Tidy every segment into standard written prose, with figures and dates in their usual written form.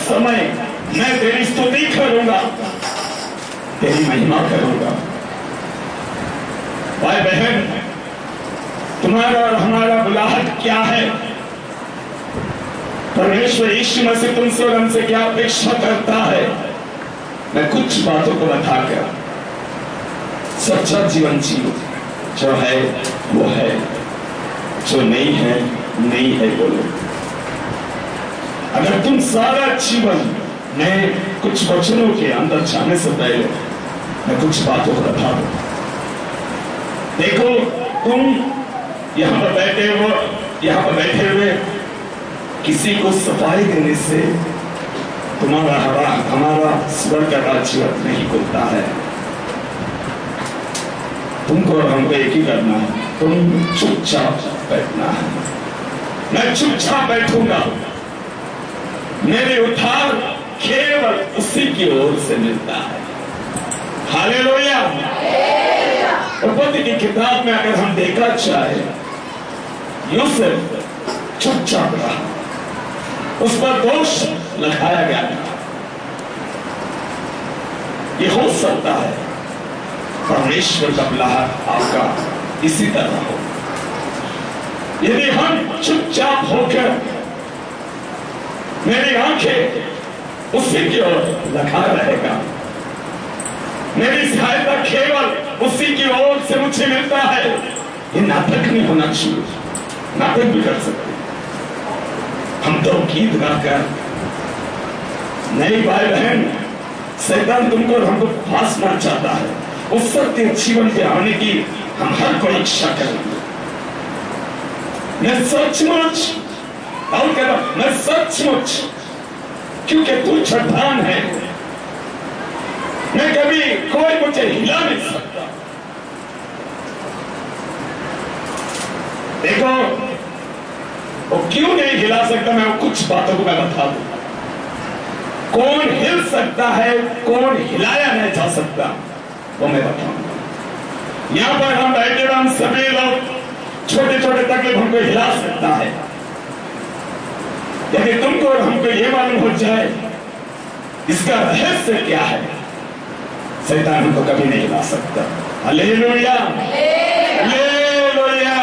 समय मैं तेरी स्तुति करूंगा, तेरी महिमा करूंगा। भाई बहन, तुम्हारा और हमारा बुलाहट क्या है? परमेश्वर यीशु मसीह तुमसे और हमसे क्या अपेक्षा करता है? मैं कुछ बातों को बताकर सच्चा जीवन जियो। जो है वो है, जो नहीं है नहीं है बोलो। अगर तुम सारा जीवन में कुछ वचनों के अंदर जाने से पहले मैं कुछ बातों को बता दूं। देखो, तुम यहां पर बैठे हुए किसी को सफाई देने से हमारा स्वर्ग का राज्य नहीं खुलता है। तुमको और हमको एक ही करना है, तुम चुपचाप बैठना है। मैं चुपचाप बैठूंगा। मेरे उद्धार केवल उसी की ओर से मिलता है। हालेलुया। उत्पत्ति की किताब में अगर हम देखा जाए, यूसुफ चुपचाप रहा, उस पर दोष लगाया गया था। ये हो सकता है परमेश्वर का बुलाहट आपका इसी तरह हो। यदि हम चुपचाप होकर मेरी आंखें उसी की ओर लगा रहेगा, मेरी सहायता केवल उसी की ओर से मुझे मिलता है, ये नाटक नहीं होना चाहिए। नाटक भी कर सकते हम तो गीत गाकर नहीं। भाई बहन, शैतान तुमको और हमको फांसना चाहता है। उस सत्य जीवन पे आने की हम हर कोई इच्छा करेंगे। मैं सचमुच और कहता, मैं सचमुच, क्योंकि तू चट्टान है, मैं कभी कोई मुझे हिला नहीं सकता। देखो, वो क्यों नहीं हिला सकता, मैं कुछ बातों को मैं बता दूं। कौन हिल सकता है, कौन हिलाया नहीं जा सकता, वो मैं बताऊंगा। यहां पर हम बैठे, हम सभी लोग छोटे छोटे तकलीफ हमको हिला सकता है। यदि तुमको और हमको ये मालूम हो जाए इसका रहस्य क्या है, शैतान हमको कभी नहीं हिला सकता। Hallelujah, hallelujah.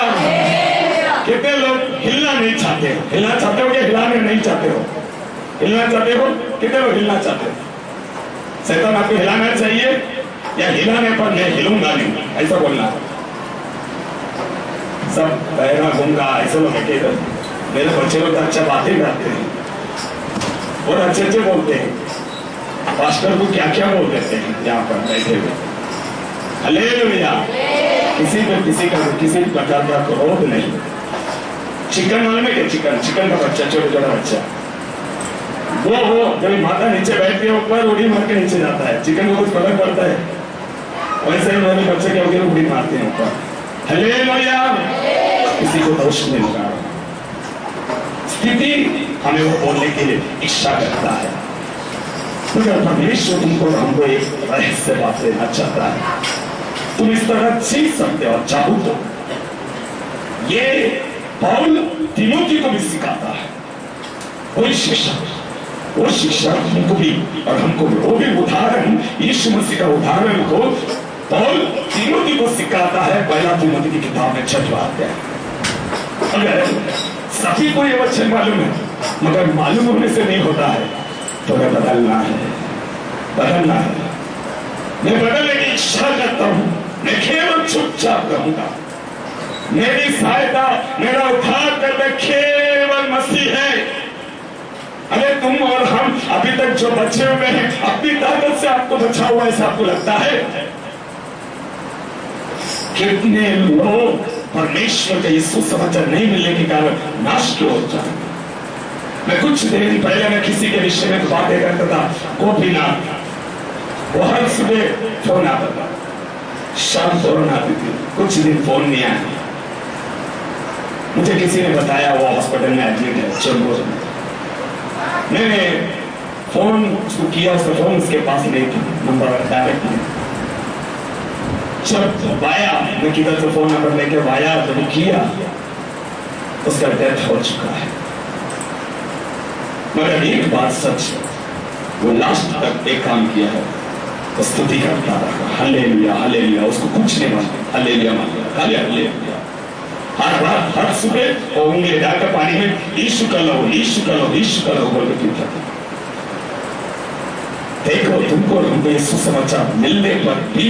कितने लोग हिलना नहीं चाहते हो? हिलना चाहते हो कि हिलाने नहीं चाहते हो? हिलना चाहते हो? कितने लोग हिलना चाहते हो? शैतान आपको हिलाना चाहिए या हिलाने पर मैं हिलूंगा नहीं, ऐसा बोलना। सब बहरा घूमगा ऐसे लोग है। मेरे बच्चे लोग अच्छा बातें करते हैं और अच्छे अच्छे बोलते हैं। पास्टर को क्या क्या बोल देते हैं यहाँ पर बैठे हुए। हालेलुया। किसी प्रकार का क्रोध नहीं। चिकन वाले में चिकन का बच्चा, छोटा छोटा बच्चा, वो जब माता नीचे बैठती है ऊपर उड़ी मार के नीचे जाता है। चिकन को कुछ फर्क पड़ता है? वैसे ही मेरे बच्चे क्या होकर उड़ी मारते हैं ऊपर। हालेलुया। किसी को दोष नहीं लगा। स्थिति हमें वो बोलने के लिए इच्छा करता है, मगर परमेश्वर तुमको हमको एक रहस्य बात देना चाहता है। तुम इस तरह सीख सकते हो चाहो तो। ये पौल तीमोथी को भी सिखाता है। वही शिक्षा हमको भी और हमको भी, वो भी उदाहरण यीशु मसीह का उदाहरण को पौल तीमोथी को सिखाता है। पहला तीमोथी की किताब में 6वां अध्याय। अगर सभी को ये वचन मालूम है मगर मालूम होने से नहीं होता है तो मैं बदलना है। मैं बदलने की इच्छा करता हूं। मैं केवल चुपचाप रहूंगा। मेरी सहायता, मेरा उद्धार करने केवल मसीह है। अरे तुम और हम अभी तक जो बचे हुए हैं, अपनी ताकत से आपको बचा हुआ ऐसा आपको लगता है? कितने लोग परमेश्वर का यीशु समाचार नहीं मिलने के कारण नाश क्यों हो जाएंगे? मैं कुछ दिन पहले मैं किसी के विषय में बातें करता था, गोपीनाथ। वो हर सुबह फोन आता था, शाम फोन आती थी, कुछ दिन फोन नहीं आया। मुझे किसी ने बताया वो हॉस्पिटल में एडमिट है चेंबूर में। मैंने फोन उसको किया, उसका फोन उसके पास नहीं था, नंबर डायरेक्ट नहीं। जब आया, मैं किधर से फोन नंबर लेके आया, जब किया उसका डेथ हो चुका है। मगर एक बात सच है, वो लास्ट तक एक काम किया है, तो स्तुति करता रहा, हालेलुया हालेलुया, उसको कुछ नहीं मालूम, हालेलुया खाली हालेलुया। हर रात हर सुबह वो उंगली डालकर पानी में यीशु का लो यीशु का लो यीशु का लो बोल के पीता था। देखो तुमको हमको ये सुसमाचार मिलने पर भी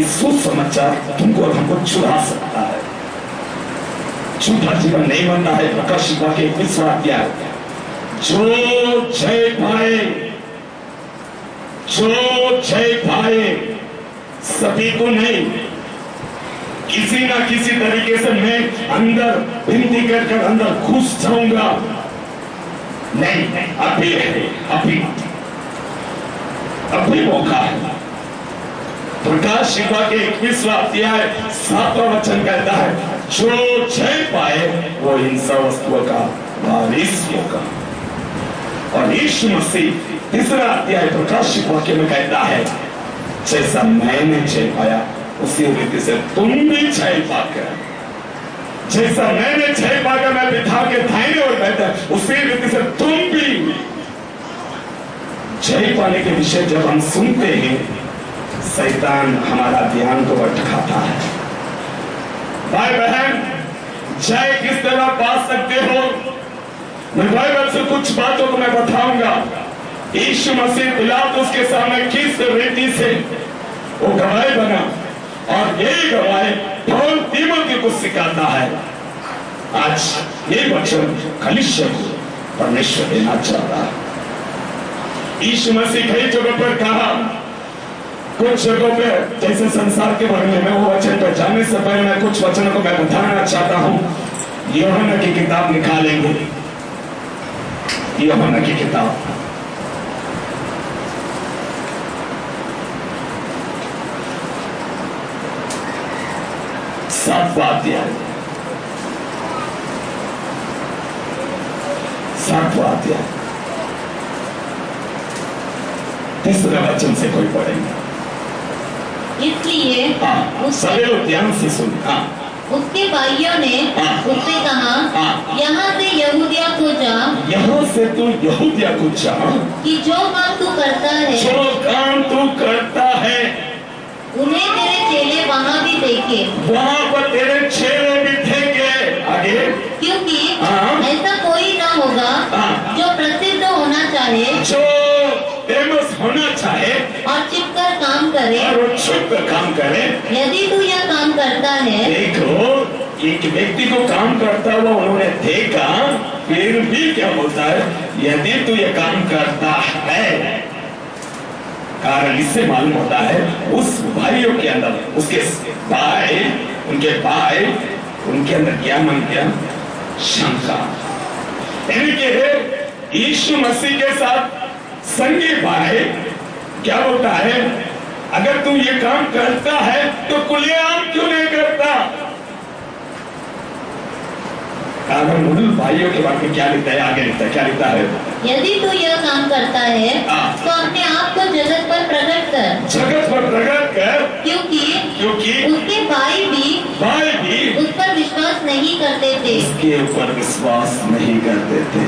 इस सुसमाचार तुमको और हमको छुड़ा सकता है। झूठा जीवन नहीं बनना है। प्रकाश के 21वां अध्याय, जो जय पाए, जो जय पाए, सभी को नहीं, किसी ना किसी तरीके से मैं अंदर विनती कर अंदर घुस जाऊंगा, नहीं, अभी है, अभी मौका है। प्रकाश के 21वां अध्याय 7वां वचन कहता है, जो जय पाए वो इन सब वस्तुओं का वारिस होगा। और यीशु मसीह 3रा अध्याय प्रकाश वाक्य में कहता है, जैसा मैंने जय पाया उसी रीति से तुम भी जय पाकर, जैसा मैंने जय पाकर मैं पिता के दाहिने ओर बैठा, उसी रीति से तुम भी जय पाने के विषय जब हम सुनते हैं, शैतान हमारा ध्यान को भटकाता है। भाई बहन, जय किस तरह पा सकते हो, मैं बाइबल से कुछ बातों को मैं बताऊंगा। यीशु मसीह पिलातुस के सामने किस रीति से वो गवाह बना, और यही गवाह पौल तीमुथियुस को सिखाता है। आज ये वचन कलीसिया को परमेश्वर देना चाहता है। यीशु मसीह कई जगहों पर कहा, कुछ जगहों पे जैसे संसार के बारे में, वो वचन पर जाने से पहले मैं कुछ वचनों को मैं बताना चाहता हूं। यूहन्ना की किताब निकालेंगे, यूहन्ना की किताब, सातवां अध्याय, 3रे वचन से कोई पढ़ेंगे। इसलिए सभी लोग ध्यान से सुन। उसके भाइयों ने उससे कहा, यहाँ से यहूदिया को जा, यहाँ से तू यहूदिया को जा, कि जो काम तू करता है, जो काम तू करता है, उन्हें तेरे चेले वहाँ भी देखे, वहाँ पर तेरे चेले भी देखे। आगे, क्योंकि ऐसा कोई ना होगा जो प्रसिद्ध होना चाहे, जो फेमस होना चाहे और छिपकर काम करे, और वो छुपकर काम करे। यदि तू यह काम करता है, देखो एक व्यक्ति को काम करता हुआ उन्होंने देखा, फिर भी क्या बोलता है, यदि तू ये काम करता है, कारण इससे मालूम होता है उस भाइयों के अंदर, उसके भाई, उनके अंदर क्या मन क्या शंका। यानी यीशु मसीह के साथ संगी भाई क्या बोलता है, अगर तू ये काम करता है तो खुलेआम क्यों नहीं करता। कारण उन भाइयों के बारे में क्या लिखता है, आगे लिखता है, क्या लिखता है, यदि तू यह काम करता है तो अपने आप को जगत पर प्रकट कर, जगत पर प्रकट कर, क्योंकि उसके भाई भी उस पर विश्वास नहीं करते थे, उसके ऊपर विश्वास नहीं करते थे।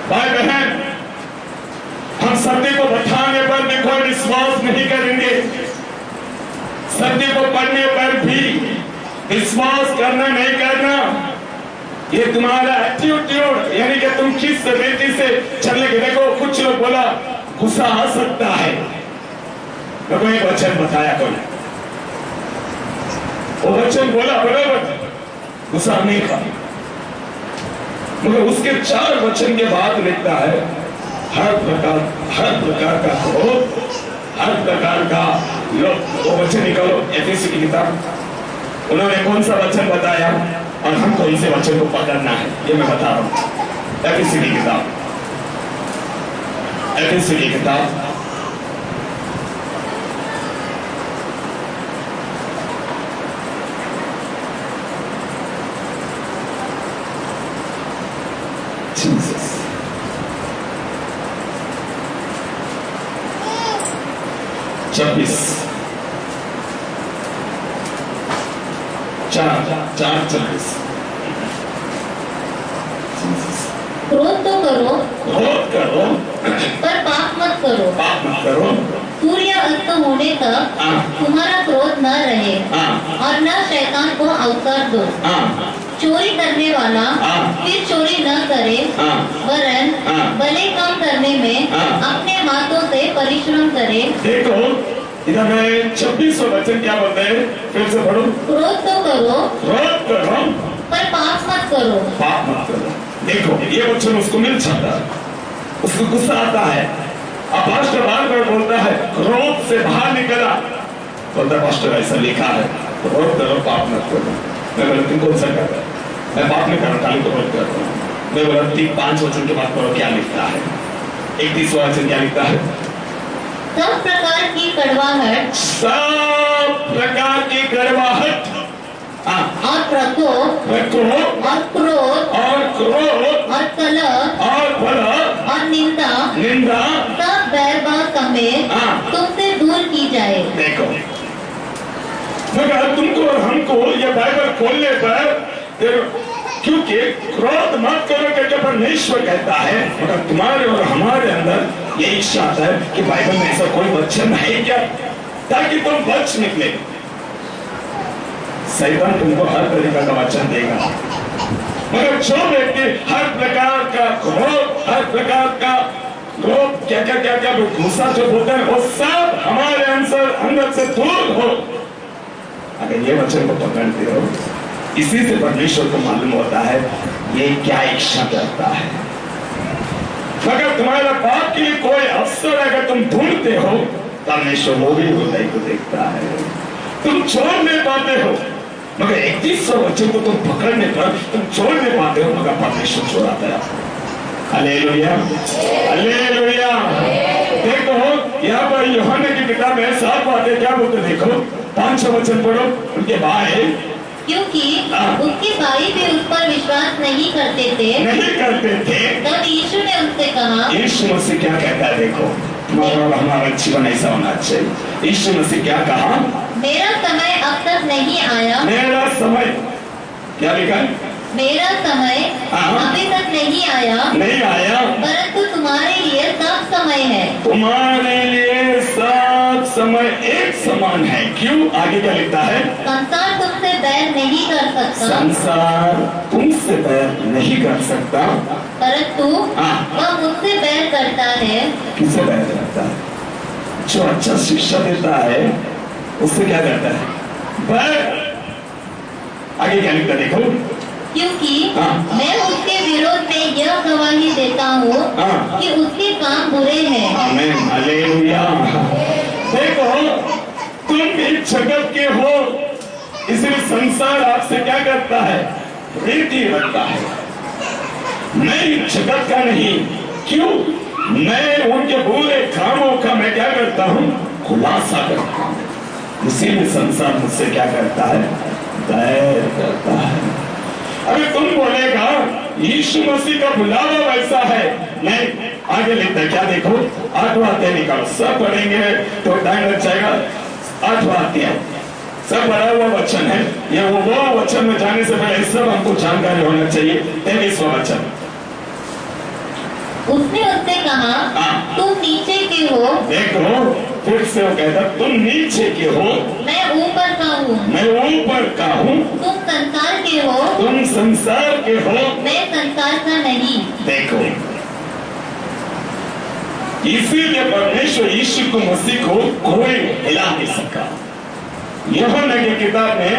भाई बहन, हम सत्य को बताने पर भी कोई विश्वास नहीं करेंगे, सत्य को पढ़ने पर भी विश्वास करना नहीं करना, ये तुम्हारा एटीट्यूड, यानी कि तुम किस रीति से चलने के। देखो कुछ लोग बोला गुस्सा आ सकता है, मैं एक वचन बताया, कोई वो वचन बोला बराबर, गुस्सा नहीं था, मगर उसके 4 वचन के बाद लिखता है, हर प्रकार का क्रोध, हर प्रकार का लोग। वो वचन निकालो एफएससी की किताब, उन्होंने कौन सा वचन बताया और हमको इसे वचन को पकड़ना है, ये मैं बता रहा हूं। एफएससी की किताब, एफएससी की किताब, Jesus 26 4:24 क्रोध तो करो, होने तक तुम्हारा क्रोध न रहे और न शैतान को अवसर दो। चोरी करने वाला फिर चोरी न करे, वरन भले काम करने में अपने हाथों से परिश्रम करे। देखो इधर में 26वां वचन क्या बोलते हैं, फिर से पढ़ो। क्रोध तो करो, क्रोध करो पर पाप मत करो। पाप मत करो। देखो ये वचन उसको मिल जाता है, उसको गुस्सा आता है। अब पास्टर बार-बार बोलता है क्रोध से बाहर निकला, बोलता है पास्टर ऐसा लिखा है क्रोध करो पाप मत करो। मैं बोला तुम कौन सा कर रहा है? मैं पाप नहीं कर रहा, खाली क्रोध कर रहा हूँ। मैं बोला 5 वचन के बाद पढ़ो क्या लिखता है। 31वां वचन क्या लिखता है? सब प्रकार की कड़वाहट, सब प्रकार की कड़वाहट और प्रकोप और क्रोध और कलह और निंदा सब बैरभाव समेत तुमसे दूर की जाए। देखो मगर तुमको और हमको ये बाइबल खोलने पर, क्योंकि क्रोध मत करो करके परमेश्वर कहता है, मगर तुम्हारे और हमारे अंदर ये इच्छा आता है कि बाइबल में ऐसा कोई वचन है क्या ताकि तुम बच निकले। शैतान तुमको हर तरीका का वचन देगा, मगर जो व्यक्ति हर प्रकार का क्रोध, हर प्रकार का क्रोध, क्या गुस्सा जो होता है वो सब हमारे अंदर से दूर हो। अगर ये वचन को पकड़ते हो, इसी से परमेश्वर को मालूम होता है ये क्या इच्छा करता है। मगर तुम्हारा पाप के लिए कोई अवसर अगर तुम ढूंढते हो, परमेश्वर वो भी हृदय को देखता है। तुम छोड़ नहीं पाते हो, मगर 31वां वचन को तुम पकड़ने पर तुम छोड़ नहीं पाते हो, मगर परमेश्वर छोड़ाता है। Hallelujah, hallelujah. देखो यहाँ पर यूहन्ना की किताब में 7 बातें क्या बोलते, देखो 5वां वचन पढ़ो। उनके भाई, क्योंकि उसके भाई भी उस पर विश्वास नहीं करते थे। तब यीशु ने उनसे कहा, यीशु मसीह क्या कहता है, देखो तुम्हारा और हमारा जीवन ऐसा होना चाहिए। यीशु मसीह क्या कहा, मेरा समय अब तक नहीं आया। मेरा समय क्या लिखा है? मेरा समय अभी तक नहीं आया, परंतु तुम्हारे लिए सब समय है। तुम्हारे लिए सब समय एक समान है। क्यों? आगे क्या लिखता है? संसार तुमसे बैर नहीं कर सकता, संसार तुमसे बैर नहीं कर सकता, परंतु वह मुझसे बैर करता है। किससे बैर करता है? जो अच्छा शिक्षा देता है उससे क्या करता है? बैर। आगे क्या लिखता देखो, क्योंकि मैं उसके विरोध में यह गवाही देता हूँ कि उसके काम बुरे हैं। आमीन, हालेलुया। देखो तुम इस जगत के हो, इसलिए संसार आपसे क्या करता है? प्रीति रखता है। मैं इस जगत का नहीं, क्यों? मैं उनके बुरे कामों का मैं क्या करता हूँ? खुलासा करता हूँ। इसीलिए संसार मुझसे क्या करता है? बैर करता है। अगर तुम बोलेगा यीशु मसीह का बुलावा वैसा है, नहीं, आगे लिखता है क्या देखो, 8वां अध्याय निकालो, सब पढ़ेंगे तो टाइम लग जाएगा। 8वां अध्याय सब पढ़ा हुआ वचन है, ये वो वचन में जाने से पहले सब हमको जानकारी होना चाहिए। 23वां वचन, उसने उससे कहा, तुम नीचे के हो। देखो फिर से वो कहता तुम नीचे के हो, मैं ऊपर का हूँ। मैं ऊपर का हूँ। तुम संसार के हो, तुम संसार के हो, मैं संसार का नहीं। देखो इसीलिए परमेश्वर यीशु को मसीह को कोई हिला नहीं सका। यूहन्ना की किताब में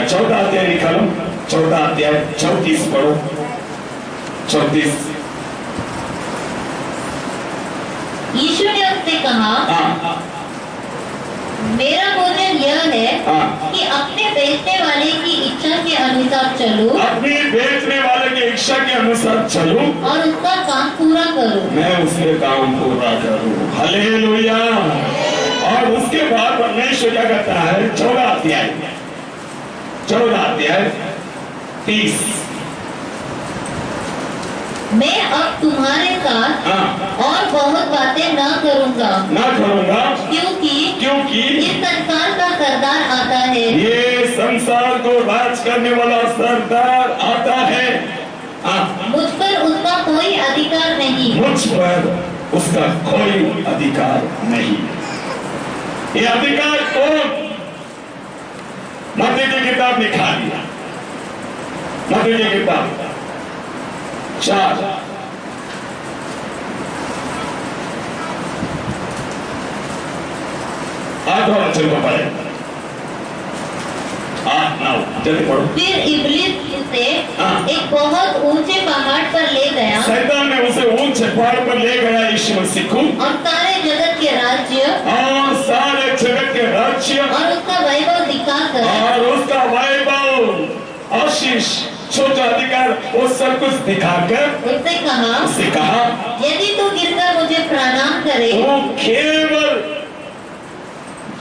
14 अध्याय निकालो, 14 अध्याय 34 पढ़ो। 34 यीशु ने उससे कहा, मेरा भोजन यह है कि अपने बेचने वाले की इच्छा के अनुसार चलूं, अपने बेचने वाले की इच्छा के अनुसार चलूं और उसका काम पूरा करूं। मैं उसके काम पूरा करूं। हालेलुया। और उसके बाद परमेश्वर क्या करता है? 14 अध्याय 30 मैं अब तुम्हारे साथ और बहुत बातें न करूंगा, क्योंकि इस संसार का सरदार आता है। ये संसार को राज करने वाला सरदार आता है। मुझ पर उसका कोई अधिकार नहीं। मुझ पर उसका कोई अधिकार नहीं। ये अधिकार कौन? मत्ती की किताब लिखा दिया, मत्ती की किताब 4 8 वचन को पढ़े। 8 9 जल्दी पढ़ो। फिर इब्लीस उसे एक बहुत ऊंचे पहाड़ पर ले गया। शैतान ने उसे ऊंचे पहाड़ पर ले गया यीशु मसीह को, और सारे जगत के राज्य और सारे जगत के राज्य और उसका वैभव दिखाकर, और उसका वैभव, आशीष, छोटा अधिकार, वो सब कुछ दिखाकर उससे कहा यदि तू गिरकर मुझे प्रणाम करे, वो केवल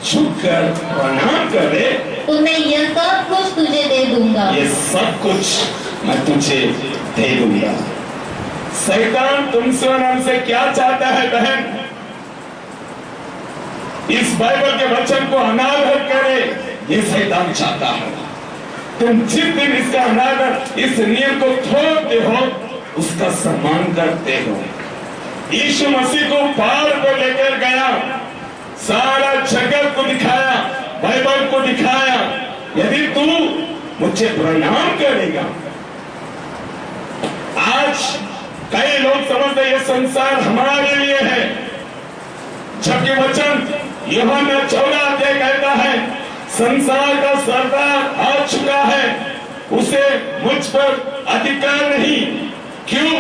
झुककर प्रणाम करे, तो मैं यह सब कुछ तुझे दे दूंगा। ये सब कुछ मैं तुझे दे दूंगा। शैतान तुमसे और हमसे क्या चाहता है बहन? इस बाइबल के वचन को अनादर करे, ये शैतान चाहता है। तुम जिस दिन इसका अनादर, इस नियम को तोड़ते हो, उसका सम्मान करते हो। यीशु मसीह को पहाड़ पर लेकर गया, सारा जगत को दिखाया, बाइबल को दिखाया, यदि तू मुझे प्रणाम करेगा। आज कई लोग समझते ये संसार हमारे लिए है, जबकि वचन यूहन्ना 14 अध्याय कहता है संसार का सरदार आ चुका है, उसे मुझ पर अधिकार नहीं। क्यों?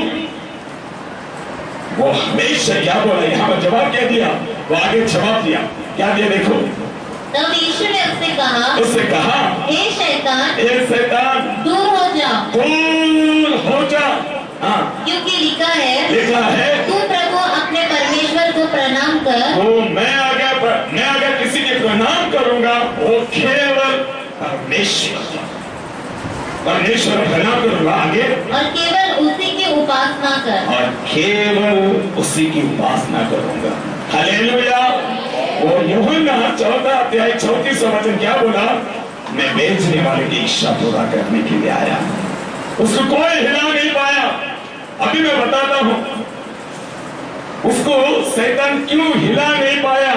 वो हमेशा क्या बोला? यहाँ पर जवाब क्या दिया? वो आगे जवाब दिया, क्या दिया देखो। तब यीशु ने उससे कहा हे शैतान दूर हो जा, दूर हो जा। हाँ, क्योंकि लिखा है तू प्रभु अपने परमेश्वर को प्रणाम कर। तो मैं अगर किसी के प्रणाम करूंगा, वो केवल परमेश्वर प्रणाम करूंगा आगे, और केवल उसी की उपासना कर, और केवल उसी की उपासना करूंगा। हालेलुया। वो यूहन्ना 14 अध्याय 34 वचन क्या बोला? मैं बेचने वाले की इच्छा पूरा करने के लिए आया। उसको कोई हिला नहीं पाया। अभी मैं बताता हूं उसको शैतान क्यों हिला नहीं पाया।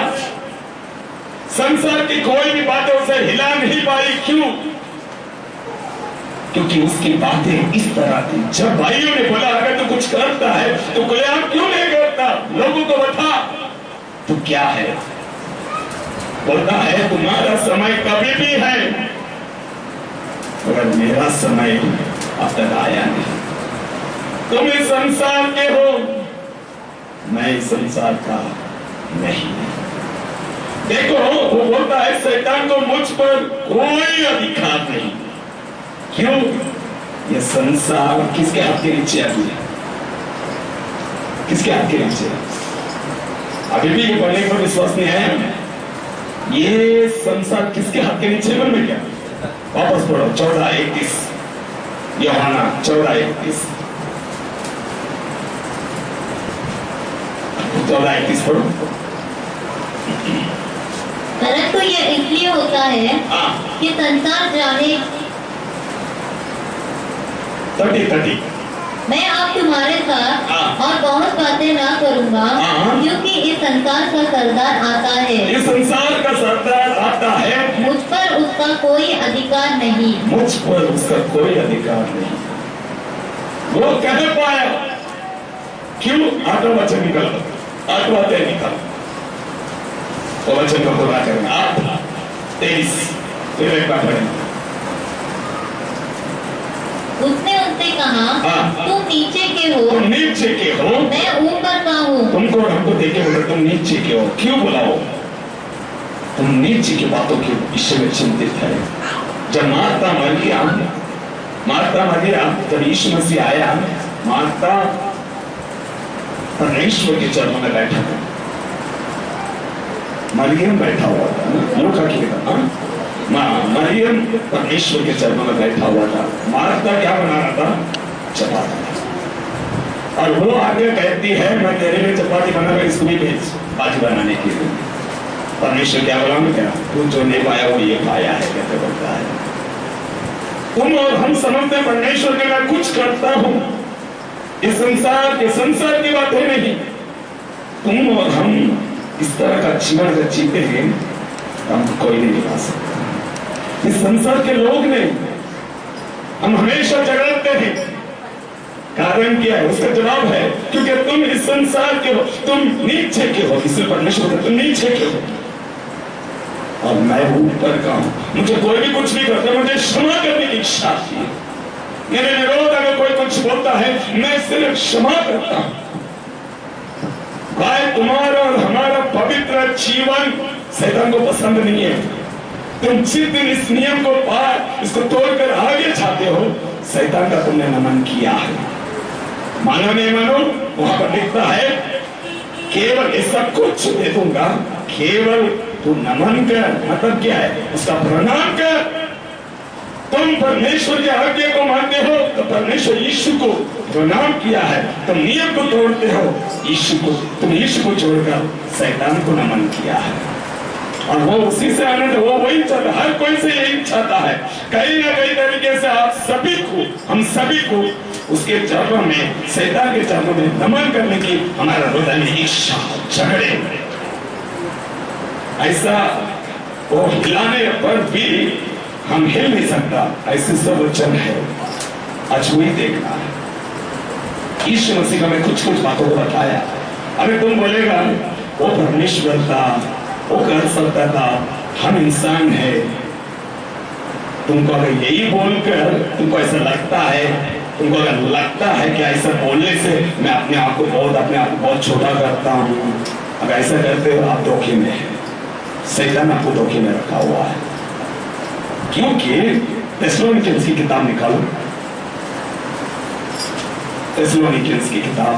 संसार की कोई भी बातें उसे हिला नहीं पाई। क्यों? क्योंकि उसकी बातें इस तरह थी। जब भाइयों ने बोला अगर तू कुछ करता है तो खुलेआम क्यों नहीं करता, लोगों को बता तो क्या है। बोलता है तुम्हारा समय कभी भी है, मगर मेरा समय अब तक आया नहीं। तुम इस संसार के हो, मैं इस संसार का नहीं। देखो वो बोलता है शैतान को मुझ पर कोई अधिकार नहीं। क्यों? ये संसार किसके हाथ के नीचे आ गया? किसके हाथ के नीचे? अभी भी ये पढ़ने पर विश्वास नहीं है। ये संसार किसके हाथ के नीचे बन गया? वापस पढ़ो 14:31, यूहन्ना 14:31, 14:31 पढ़ो। परंतु ये इसलिए होता है कि संसार जाने 30 मैं अब तुम्हारे साथ और बहुत बातें ना करूंगा, क्योंकि इस संसार का सरदार आता है। इस संसार का सरदार आता है, मुझ पर उसका कोई अधिकार नहीं। मुझ पर उसका कोई अधिकार नहीं। वो कह पाया। क्यों? 8वां वचन निकल, 8वां अध्याय निकल, वो वचन को पूरा करना। 8:23 फिर एक बार पढ़ेंगे। उसने उनसे कहा तुम नीचे के हो, तुम नीचे के हो, मैं ऊपर का हूँ। तुमको हमको देखे बोले तुम नीचे के हो। क्यों बुलाओ? तुम नीचे की बातों के विषय में चिंतित है। जब मार्ता मर गया, जब यीशु मसीह आया, मार्ता परमेश्वर के चरणों में बैठा था, मरियम बैठा हुआ था। लूका की किताब, मरियम परमेश्वर के चरणों में बैठा हुआ था। मार्ता क्या बना रहा था? चपाती। और वो आगे कहती है मैं तेरे लिए चपाती बनाकर इसको भी भेज बाजी बनाने के लिए। परमेश्वर क्या बोला? मैं क्या तू जो नहीं पाया वो ये पाया है, कहते बोलता है। तुम और हम समझते परमेश्वर के मैं कुछ करता हूं, इस संसार की बातें नहीं। तुम और हम इस तरह का जीवन अगर जीते हैं हम कोई नहीं निभा सकता, इस संसार के लोग नहीं। हम हमेशा झगड़ते हैं, कारण क्या है? उसका जवाब है क्योंकि तुम इस संसार के हो, तुम नीचे के हो, इसलिए परमेश्वर कहता तुम नीचे के हो और मैं ऊपर का हूं। मुझे कोई भी कुछ भी करता है, मुझे क्षमा करने की इच्छा थी। मेरे विरोध अगर कोई कुछ बोलता है मैं सिर्फ क्षमा करता हूं। भाई तुम्हारा और हमारा पवित्र जीवन शैतान को पसंद नहीं है। तुम जिस दिन इस नियम को पार इसको तोड़कर आगे जाते हो, शैतान का तुमने नमन किया है। मानो नहीं मानो, वहां पर लिखता है केवल ये सब कुछ दे दूंगा, केवल तू नमन कर। मतलब क्या है? उसका प्रणाम कर। तुम परमेश्वर की आज्ञा को मानते हो तो परमेश्वर यीशु को प्रणाम किया है। तुम नियम को तोड़ते हो, तुम यीशु को छोड़कर शैतान को नमन किया है। और वो उसी से आनंद, वो वही चाहता, हर कोई से यही चाहता है। कहीं ना कहीं तरीके से आप सभी को, हम सभी को उसके चरणों में, शैतान के चरणों में नमन करने की हमारा हृदय में इच्छा, झगड़े ऐसा वो हिलाने पर भी हम हिल नहीं सकता, ऐसे सब वचन है। आज वही देखना है। यीशु मसीह का मैं कुछ बातों को बताया। अरे तुम बोलेगा वो परमेश्वर था, वो कर सकता था, हम इंसान है। तुमको अगर यही बोलकर तुमको ऐसा लगता है, तुमको अगर लगता है कि ऐसा बोलने से मैं अपने आप को बहुत छोटा करता हूँ, अगर ऐसा करते हो आप धोखे में है। शैतान आपको धोखे में रखा हुआ है। क्योंकि थेस्सलोनिकन्स की किताब निकालो, थेस्सलोनिकन्स की किताब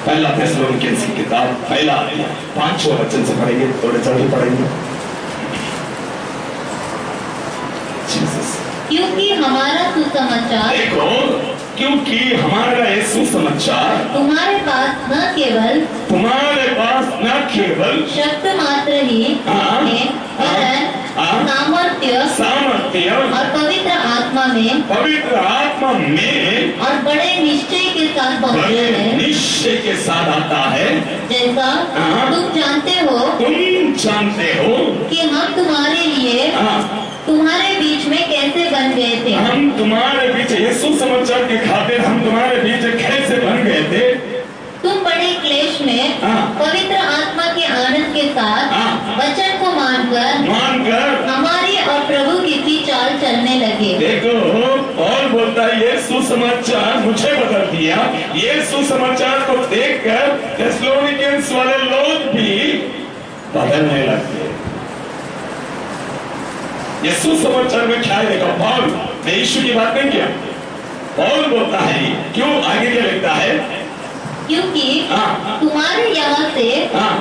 पहला थेस्सलोनिकन्स की किताब पहला 5 वचन से पढ़ेंगे, थोड़े जल्दी पढ़ेंगे। क्योंकि हमारा सुसमाचार, देखो, क्योंकि हमारा ये सुसमाचार तुम्हारे पास न केवल शब्द मात्र ही है, सामर्थ्य और पवित्र आत्मा में और बड़े निश्चय के साथ पहुंचे हैं, निश्चय के साथ आता है। जैसा तुम जानते हो कि हम तुम्हारे लिए तुम्हारे बीच में कैसे बन गए थे। हम तुम्हारे बीच, यीशु समाचार के खातिर हम तुम्हारे बीच कैसे बन गए थे। तुम बड़े क्लेश में पवित्र आत्मा के आनंद के साथ वचन को मानकर हमारी और प्रभु की सी चाल चलने लगे। देखो, और बोलता है ये सुसमाचार मुझे बदल दिया। ये सुसमाचार को देखकर थेस्सलोनिकन्स वाले लोग भी बदलने लगे। ये सुसमाचार में क्या है? देखो, पौल ने यीशु की बात नहीं किया। पौल बोलता है, क्यों? आगे क्या लिखता है? क्योंकि तुम्हारे यहाँ से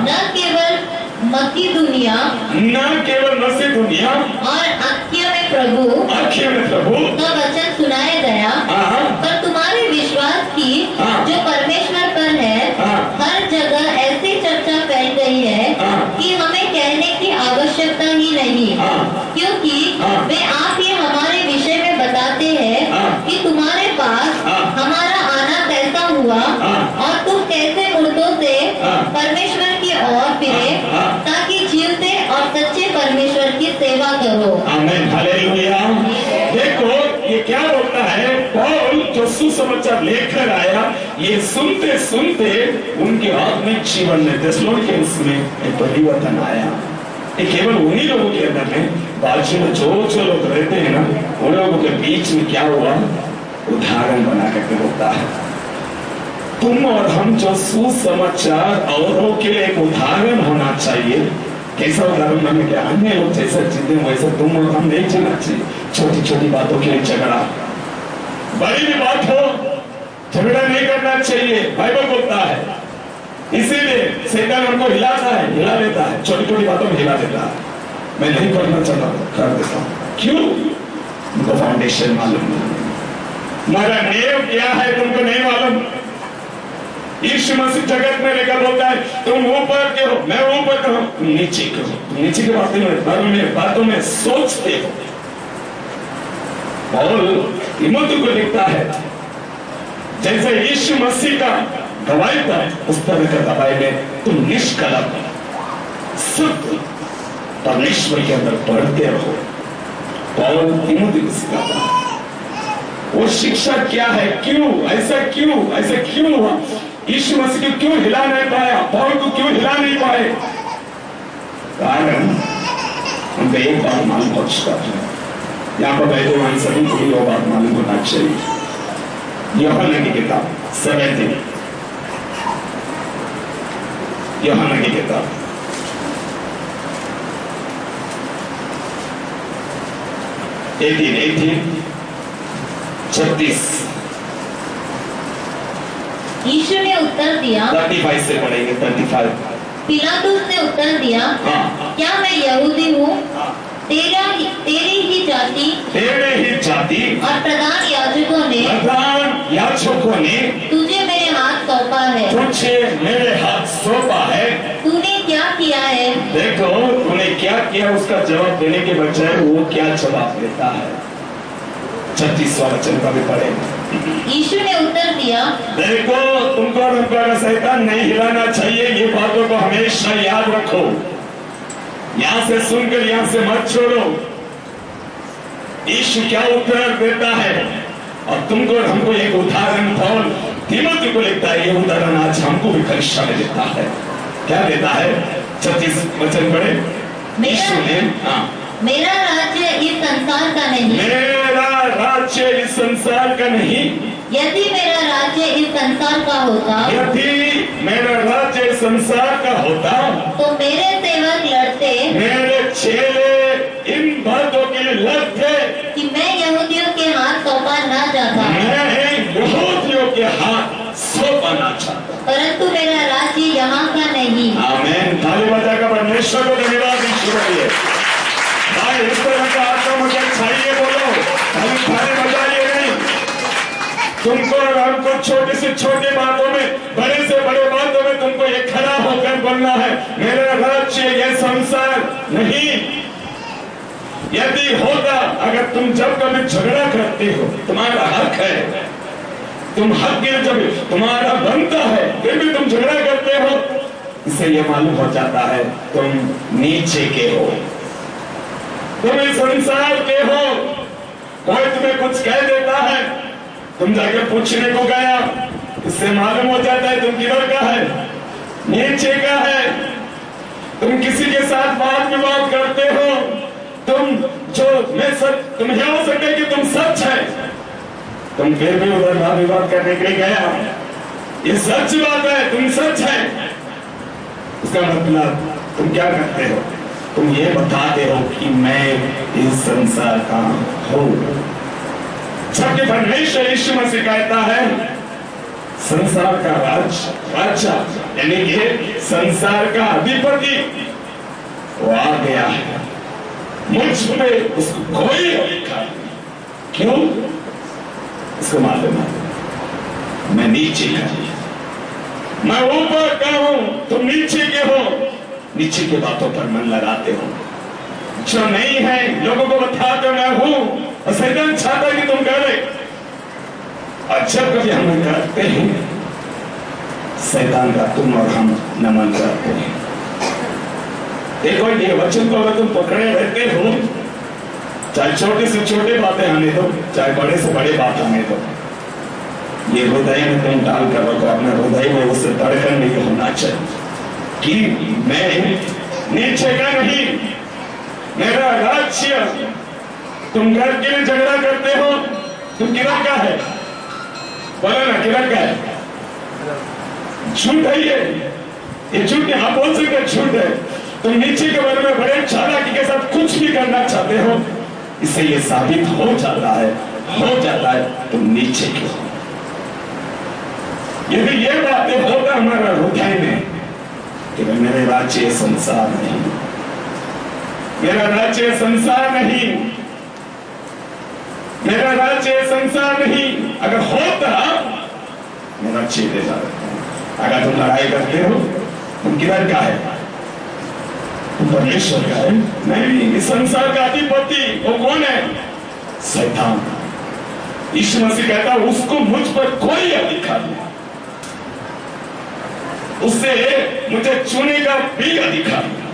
न केवल मसीदुनिया और अखिया में प्रभु का वचन सुनाया गया, पर तुम्हारे विश्वास की जो परमेश्वर पर है हर जगह ऐसी चर्चा फैल गई है कि हमें कहने की आवश्यकता ही नहीं, क्योंकि वे आप ये हमारे विषय में बताते हैं कि तुम्हारे पास हमारा आना कैसा हुआ और तुम कैसे मुर्दों से परमेश्वर की ओर फिरे ताकि जीवते और सच्चे परमेश्वर की सेवा करो। आमीन, हालेलुया। देखो, ये क्या बोलता है? पौल जो सुसमाचार लेकर आया, ये सुनते सुनते उनके आत्मिक जीवन में, थेस्सलोनिकन्स में एक परिवर्तन आया। ये केवल उन्हीं लोगों के अंदर में, बाजू में जो लोग रहते हैं ना, उन लोगों के बीच में क्या हुआ? उदाहरण बना करके होता है। तुम और हम जो सुसमाचार औरों के लिए एक उदाहरण होना चाहिए। कैसा उदाहरण बने? क्या अन्य लोग जैसा जीते वैसा तुम और हम नहीं जीना चाहिए। छोटी छोटी बातों के लिए झगड़ा, बड़ी भी बात हो झगड़ा नहीं करना चाहिए, बाइबल बोलता है। इसीलिए शैतान हमको हिला देता है, छोटी छोटी बातों में हिला देता है। मैं नहीं करना चाहता, कर देता हूँ। क्यों? उनको फाउंडेशन मालूम नहीं, हमारा नेम क्या है तुमको नहीं मालूम। यीशु मसीह जगत में लेकर बोलता है तुम ऊपर के हो, मैं ऊपर का हूं, तुम नीचे के हो। तुम नीचे के बातों में सोचते हो। पौल तीमुथियुस को लिखता है जैसे यीशु मसीह का गवाही था उस तरह का गवाही में तुम निष्कलंक शुद्ध परमेश्वर के अंदर बढ़ते रहो। पौल तीमुथियुस को सिखाता है वो शिक्षा क्या है, क्यों ऐसा क्यों हुआ, यीशु मसीह को क्यों हिला नहीं पाया, पौल को क्यों हिला नहीं पाए। कारण उनको एक बात मालूम हो चुका है, यहाँ पर बैठे हुए सभी को भी वो बात मालूम होना चाहिए। यूहन्ना की किताब 17 यूहन्ना की किताब 36 यीशु ने उत्तर दिया 35 से पढ़ेंगे 35। पिलातुस ने उत्तर दिया क्या मैं यहूदी हूँ, तेरी ही जाति और प्रधान याजकों ने तुझे मेरे हाथ सौंपा है, तूने क्या किया है। देखो तूने क्या किया, उसका जवाब देने के बजाय वो क्या जवाब देता है। 36वां वचन का भी पढ़ेंगे। यीशु ने उत्तर दिया देखो तुमको और हमको शैतान नहीं हिलाना चाहिए, ये बातों को हमेशा याद रखो। यहाँ से सुनकर यहाँ से मत छोड़ो। यीशु क्या उत्तर देता है और तुमको और हमको एक उदाहरण पौल तीमुथियुस को लिखता है, ये उदाहरण आज हमको भी परीक्षा में देता है। क्या देता है? 36 वचन पढ़े। मेरा राज्य इस संसार का नहीं, मेरा राज्य इस संसार का नहीं। यदि मेरा राज्य इस संसार का होता, यदि मेरा राज्य संसार का होता तो मेरे सेवक लड़ते, मेरे चेले इन बातों के लिए लड़ते कि मैं यहूदियों के हाथ सौंपा ना जाता, मैं यहूदियों के हाथ सौंपा ना चाहता, परंतु मेरा राज्य यहाँ का नहीं। आमीन। ताली बजाकर परमेश्वर को धन्यवाद दीजिए। भाई इस तरह का आत्मा मुझे चाहिए, बोलो खाली थाली बजाइए नहीं। तुमको और हमको छोटे से छोटे बातों में, बड़े से बड़े बातों में तुमको ये खड़ा होकर बोलना है, मेरा राज्य ये संसार नहीं। यदि होता, अगर तुम जब कभी झगड़ा करते हो, तुम्हारा हक है, तुम हक के जब तुम्हारा बनता है फिर भी तुम झगड़ा करते हो, इससे ये मालूम हो जाता है तुम नीचे के हो, तुम इस संसार के हो। कोई तुम्हें कुछ कह देता है, तुम जाकर पूछने को गया, इससे मालूम हो जाता है तुम किधर का है, नीचे का है। तुम किसी के साथ बात विवाद करते हो, तुम तुम्हें हो सके कि तुम सच है, तुम फिर भी उधर वाद विवाद करने के लिए गया, ये सच बात है, तुम सच है। इसका मतलब तुम क्या करते हो, तुम ये बताते हो कि मैं इस संसार का हूं। जबकि परमेश्वर यीशु मसीह कहता है संसार का राजा यानी कि संसार का अधिपति वो आ गया है, मुझ पे उसको कोई अधिकार नहीं। क्यों? इसको मालूम है मैं नीचे का, मैं ऊपर का हूं, तुम नीचे के हो। नीचे की बातों पर मन लगाते हो, जो नहीं है लोगों को बताते मैं हूं, और शैतान चाहता कि तुम करे। और जब कभी हम करते हैं, शैतान का तुम और हम नमन करते हैं। देखो ये वचन को अगर तुम पकड़े रहते हो, चाहे छोटे से छोटे बातें आने दो, चाहे बड़े से बड़े बात आने दो, ये हृदय में तुम डाल कर रखो, अपने हृदय में उससे धड़कन नहीं होना चाहिए कि मैं नीचे का नहीं, मेरा राज्य। तुम घर के लिए झगड़ा करते हो, तुम किधर का है, बोलो ना किधर का है। झूठ है ये झूठ आप बोल सकते झूठ है। तुम नीचे के बारे में बड़े चालाकी के साथ कुछ भी करना चाहते हो, इससे ये साबित हो जाता है तुम नीचे के हो। यदि ये बातें होगा हमारा हृदय में कि मेरे राज्य संसार नहीं, मेरा राज्य संसार नहीं, मेरा राज्य संसार नहीं, अगर होता मेरा चेते जा रहा। अगर तुम लड़ाई करते हो, तुम किधर का है, तुम परमेश्वर का है। नहीं, इस संसार का अधिपति वो कौन है? शैतान। यीशु मसीह कहता उसको मुझ पर कोई अधिकार नहीं, उससे मुझे चुने का भी अधिकार नहीं।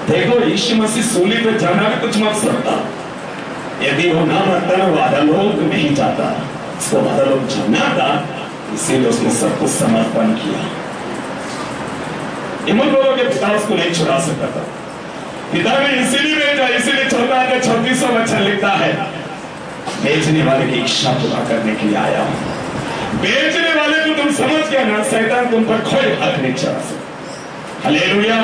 देखो यीशु मसीह सूली पे जाना भी कुछ मकसद था। यदि वो ना मरता ना वो आधा लोग नहीं जाता, उसको आधा लोग जाना था, इसीलिए उसने सब कुछ समर्पण किया। ये मत बोलो कि पिता उसको नहीं छुड़ा सकता था, पिता ने इसीलिए भेजा, इसीलिए 14 वचन लिखता है, बेचने वाले की इच्छा पूरा करने के लिए आया हूं। बेचने वाले को तुम समझ गया ना, शैतान तुम पर कोई हक नहीं चला सकता। हालेलुया।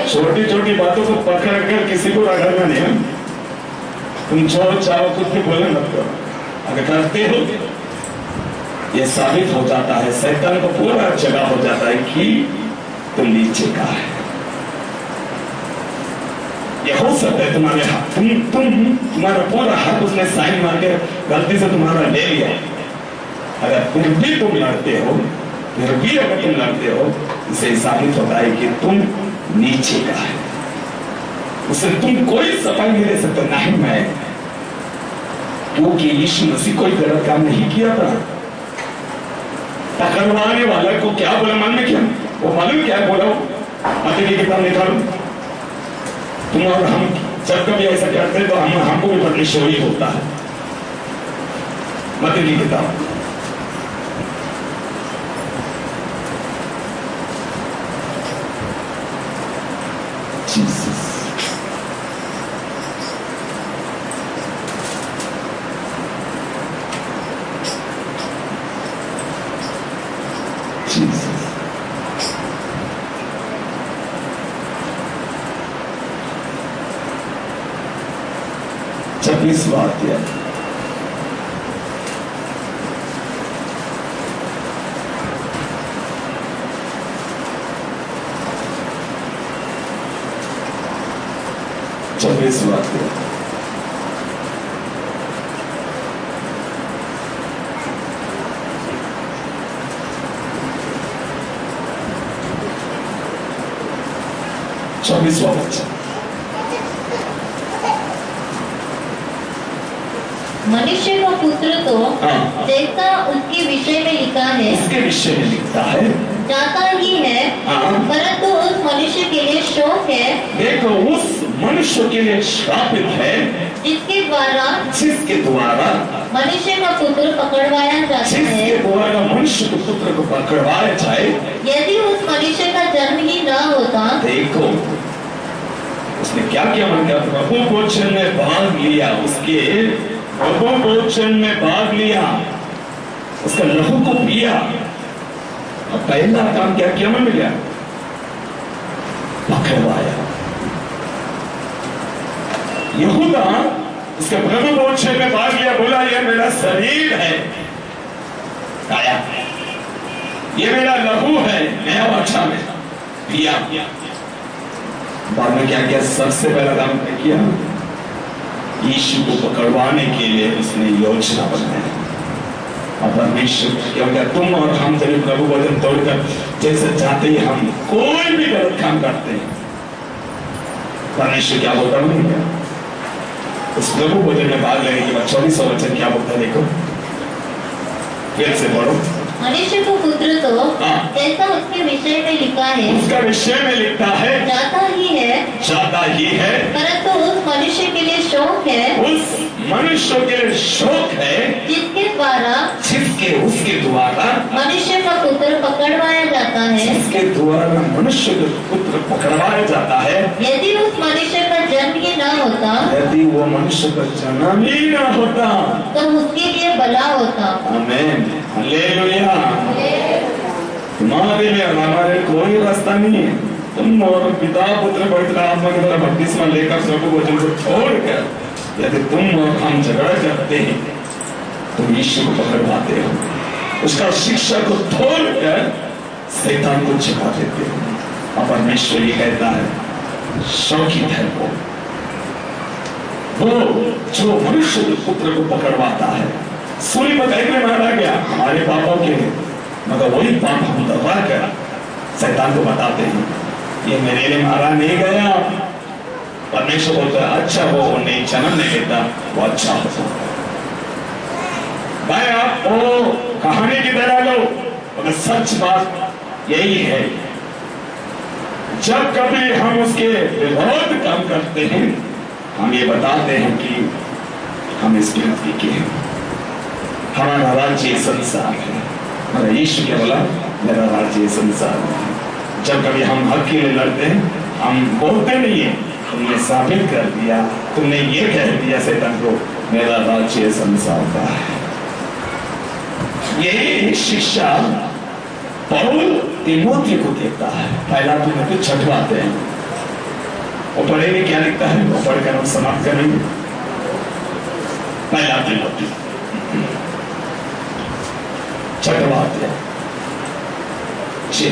छोटी छोटी बातों को पकड़ कर किसी को रगड़ना नहीं। तुम जो चाहो कुछ भी बोले मत करो, अगर करते हो ये साबित हो जाता है, शैतान को पूरा जगह हो जाता है कि तुम नीचे का है। ये हो सकता है तुम्हारे हाथ तुम्हारा पूरा हाथ उसने साइन मार के गलती से तुम्हारा ले लिया, अगर फिर भी तुम लड़ते हो, फिर भी अगर तुम लड़ते हो, इसे साबित होता है कि तुम नीचे का है। उसे तुम कोई सफाई नहीं दे सकते, नहीं मैं, क्योंकि यीशु मसीह कोई गलत काम नहीं किया था। पकड़वाने वाला को क्या बोला मन में, क्या वो मालूम क्या बोला, मत्ती की किताब निकालो। तुम और हम जब कभी ऐसा करते तो हमको भी परमेश्वर ही होता है। मत्ती की किताब छब्बीस बात है। छब्बीस बात है। चौबीसवां वचन, मनुष्य का पुत्र तो जैसा उसके विषय में लिखा है, उसके विषय में लिखता है, जाता ही है, परंतु उस मनुष्य के लिए शोक है। देखो उस मनुष्य के लिए श्रापित है जिसके द्वारा मनुष्य का पुत्र पकड़वाया जाता है, जिसके द्वारा मनुष्य के पुत्र को पकड़वाया जाए। यदि उस मनुष्य का जन्म ही न होता, देखो उसने क्या किया, प्रभु भोजन में भाग लिया, उसके प्रभु भोजन में भाग लिया, उसका लहू को पिया, और पहला काम क्या किया, मन मिला, पकड़वाया। यहूदा उसके प्रभु भोजन में भाग लिया, बोला ये मेरा शरीर है, खाया, ये मेरा लहू है, नया वाचा में पिया। बाद में क्या किया, सबसे पहला काम क्या किया, यीशु को पकड़वाने के लिए उसने योजना बनाया। और परमेश्वर क्योंकि तुम और हम जब प्रभु वचन तोड़कर जैसे चाहते ही हम कोई भी गलत काम करते हैं, परमेश्वर क्या बोलता है, उस प्रभु वचन में भाग लेने के बाद 24वां वचन क्या बोलता है, देखो फिर से पढ़ो। मनुष्य को पुत्र तो जैसा उसके विषय में लिखा है, उसका विषय में लिखता है, जाता ही है, परंतु उस मनुष्य के लिए शोक है, उस मनुष्य के लिए शोक है, उसके द्वारा मनुष्य का पुत्र पकड़वाया जाता है, जिसके द्वारा मनुष्य का पुत्र पकड़वाया जाता है। यदि उस मनुष्य का जन्म ही न होता, यदि वो मनुष्य का जन्म ही न होता, तो उसके लिए भला होता। आमीन, हालेलुया। तुम्हारे लिए हमारे कोई रास्ता नहीं है, तुम और पिता पुत्र पवित्र आत्मा की तरह बपतिस्मा लेकर प्रभु वचन को छोड़कर यदि तुम और हम झगड़ा करते हैं, तुम यीशु को पकड़वाते हो, उसका शिक्षा को तोड़कर शैतान को छिपा देते हो। और परमेश्वर ये कहता है, शौकीन है वो जो मनुष्य के पुत्र को पकड़वाता है। सूली पर कैसे मारा गया, हमारे पापों के लिए, मगर वही पाप हम दबा कर शैतान को बताते हैं, ये मेरे लिए मारा नहीं गया। परमेश्वर बोलता है, अच्छा वो नहीं जन्म नहीं लेता, वो अच्छा होता। मैं आपको कहानी की तरह लो, मगर सच बात यही है, जब कभी हम उसके विरोध काम करते हैं, हम ये बताते हैं कि हम इसके नबी के हैं, हमारा राज्य संसार है। मेरा यीशु क्या बोला, मेरा राज्य संसार है। जब कभी हम हक के लिए लड़ते हैं, हम बोलते नहीं है, तुमने साबित कर दिया, तुमने ये कह दिया शैतान को, मेरा राज्य संसार का है। ये शिक्षा पौल तीमोथी को देता है। पहला तीमोथी 6वां अध्याय, वो पढ़ेंगे क्या लिखता है, वो पढ़कर हम समाप्त करेंगे। पहला तीमोथी 6वां अध्याय 6।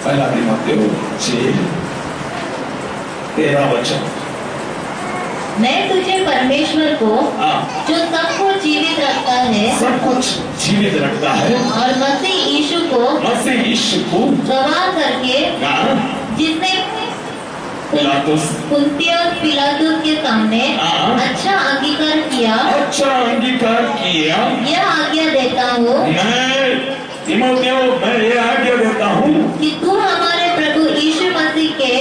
पहला तीमोथी 6:13 वचन। मैं तुझे परमेश्वर को जो सबको जीवित रखता है, सब कुछ जीवित रखता है, और मसीह यीशु को गवाह करके, जिसने पिलातुस के सामने अच्छा अंगीकार किया, यह आज्ञा देता हूँ, मैं तीमोथियो मैं ये आज्ञा देता हूँ कि तू हमारे प्रभु यीशु मसीह के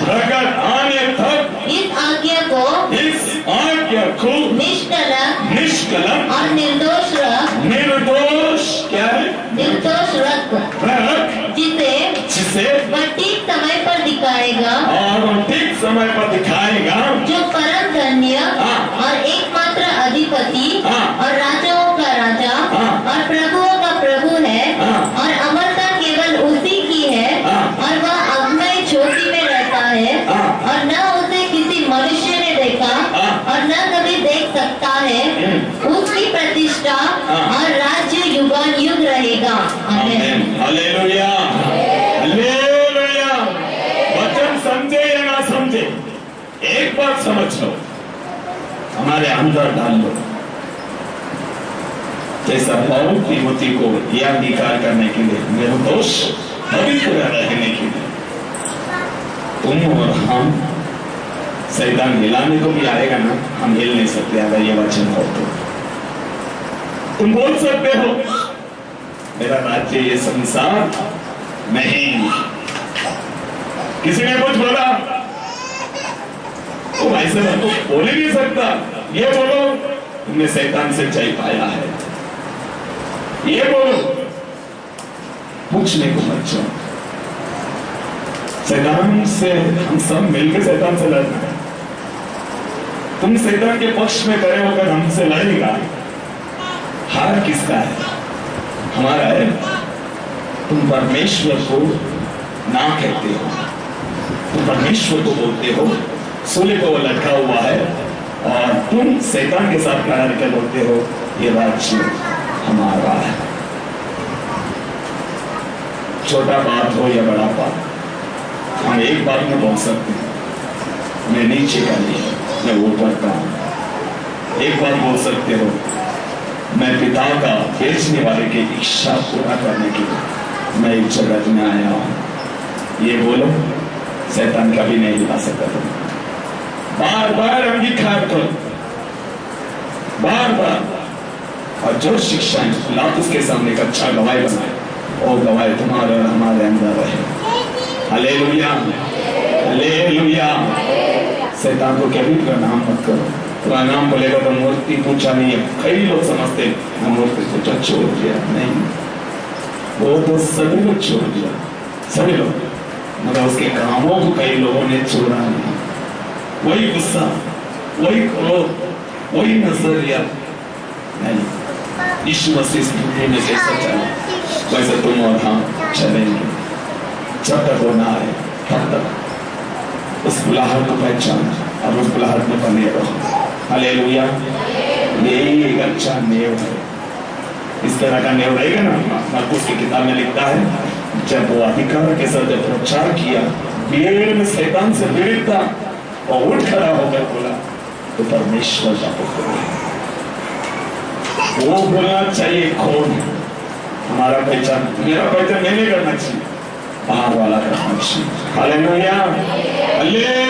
प्रकट आने तक इस आज्ञा को निष्कलंक और निर्दोष रख, जिसे वह ठीक समय पर दिखाएगा, जो परम धन्य और एकमात्र अधिपति और राजाओं का राजा और प्रभुओं का प्रभु है, और अमरता केवल उसी की है, और वह अग्नि ज्योति में रहता है, और न उसे किसी मनुष्य ने देखा और न कभी देख सकता है। उसकी प्रतिष्ठा और राज्य युगानुयुग रहेगा। आमीन। Hallelujah, hallelujah. वचन समझे या ना समझे, एक बात समझ लो, हमारे अंदर डाल लो, जैसा पौल तीमोथी को यह अंगीकार करने के लिए, निर्दोष पवित्र रहने के लिए, तुम और हम, शैतान हिलाने को भी आएगा ना, हम हिल नहीं सकते अगर ये वचन हो तो। तुम बोल सकते हो मेरा राज्य ये संसार नहीं, किसी ने कुछ बोला तो भाई साहब तो बोल ही नहीं सकता, ये बोलो तुमने शैतान से जय पाया है, ये बोलो, पूछने को मत जाओ। शैतान से हम सब मिलकर शैतान से लड़ना है। तुम शैतान के पक्ष में खड़े होकर हमसे लड़ेगा, हार किसका है? हमारा है। तुम परमेश्वर को ना कहते हो, तुम परमेश्वर को बोलते हो, सूले को वो लटका हुआ है, और तुम शैतान के साथ खड़ा रहकर बोलते हो ये राज्य हमारा है। छोटा बात हो या बड़ा बात, हम एक बात में बोल सकते हैं, मैं नीचे का नहीं, मैं ऊपर का हूं। एक बात बोल सकते हो, मैं पिता का बेचने वाले की इच्छा पूरा करने के लिए मैं इस जगत में आया हूं। ये बोलो, शैतान कभी नहीं दिला सकता तुम। बार बार अंगीकार करो, बार बार, और जो शिक्षाएं पिलातुस के सामने एक अच्छा गवाही बनाए, वो गवाही तुम्हारे और हमारे अंदर रहे। Hallelujah, hallelujah. शैतान को कभी प्रणाम मत करो। प्रणाम बोलेगा तो मूर्ति पूछा नहीं है, कई लोग समझते हैं मूर्ति पूछा छोड़ दिया, नहीं, वो तो सभी लोग छोड़ दिया, सभी लोग, मगर उसके कामों को कई लोगों ने छोड़ा नहीं। वही गुस्सा, वही क्रोध, वही नजरिया नहीं। यीशु मसीह इस दुनिया में जैसा चला वैसे तुम और हम चलेंगे। जब तक वो ना आए तब तक उस बुलाहट को पहचान और उस बुलाहट में बने रहो। हालेलुया। यही एक अच्छा नेव है। इस तरह का नेव रहेगा ना, मरकुस की किताब में लिखता है, जब वो अधिकार के साथ प्रचार किया, भीड़ में शैतान से पीड़ित था, और उठ खड़ा होकर बोला तो परमेश्वर का पुत्र है। वो बोलना चाहिए कौन हमारा पहचान, मेरा पहचान नहीं करना चाहिए, बाहर वाला का साक्षी। Hallelujah, hallelujah.